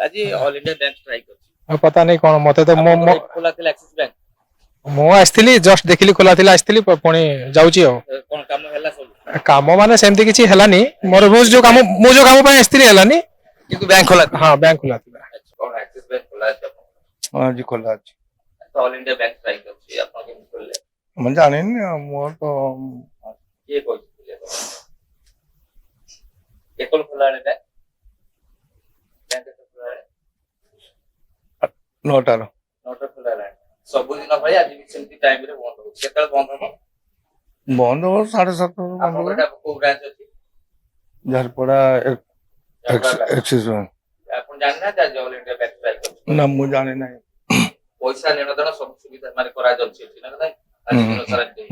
ଆଜି all India bank strike ଅଛି। ପତା ନାଇଁ କଣ ମତେ ତ ଖୋଲା ଥିଲା ଆକ୍ସିସ ବ୍ୟାଙ୍କ, ମୁଁ ଆସିଥିଲି ଜଷ୍ଟ ଦେଖିଲି ଖୋଲା ଥିଲା ଆସିଥିଲି ପୁଣି ଯାଉଛି ଆଉ କଣ କାମ ହେଲା ସବୁ? କାମ ମାନେ ସେମିତି କିଛି ହେଲାନି ମୋର ମୁଁ ଯୋଉ କାମ ପାଇଁ ଆସିଥିଲି ହେଲାନି କିନ୍ତୁ ବ୍ୟାଙ୍କ ଖୋଲା ଥିଲା। ହଁ ବ୍ୟାଙ୍କ ଖୋଲା ଥିଲା। କଣ ଆକ୍ସିସ ବ୍ୟାଙ୍କ ଖୋଲା ଅଛି ଆପଣଙ୍କର? ଆଜି ଖୋଲା ଅଛି। ଅଲ ଇଣ୍ଡିଆ ବ୍ୟାଙ୍କ ଷ୍ଟ୍ରାଇକ୍ ଅଛି, ଆପଣ କେମିତି ଖୋଲିଲେ? ମୁଁ ଜାଣିନି ମୋର ତ କିଏ କହିଥିଲେ? କେତେବେଳେ ଖୋଲା ବେଳେ ବ୍ୟାଙ୍କ? ବ୍ୟାଙ୍କ କେତେବେଳେ ଖୋଲା ବେଳେ? 9ଟାର। 9ଟା ଖୋଲା ହେଲାଣି। ସବୁଦିନ ଭଳି ଆଜି ବି ସେମିତି ଟାଇମରେ ବନ୍ଦ ହଉଛି। କେତେବେଳେ ବନ୍ଦ ହବ? ବନ୍ଦ ହବ 7:30 ବନ୍ଦ ଆପଣଙ୍କର ହବ। ଏଟା କୋଉ ବ୍ରାଞ୍ଚ ଅଛି? Jharpada Jharpada Axis bank. ଆପଣ ଜାଣିନାହାନ୍ତି ଆଜି ଅଲ ଇଣ୍ଡିଆ ବ୍ୟାଙ୍କ ଷ୍ଟ୍ରାଇକ୍ ଅଛି? ନା ମୁଁ ଜାଣି ନାହିଁ। ପଇସା ନେଣ ଦେଣ ସବୁ ସୁବିଧା ମାନେ କରାଯାଉଛି ଏଠି ନା ନାହିଁ? ଆଜି ଦିନ ସାରା ଏମିତି।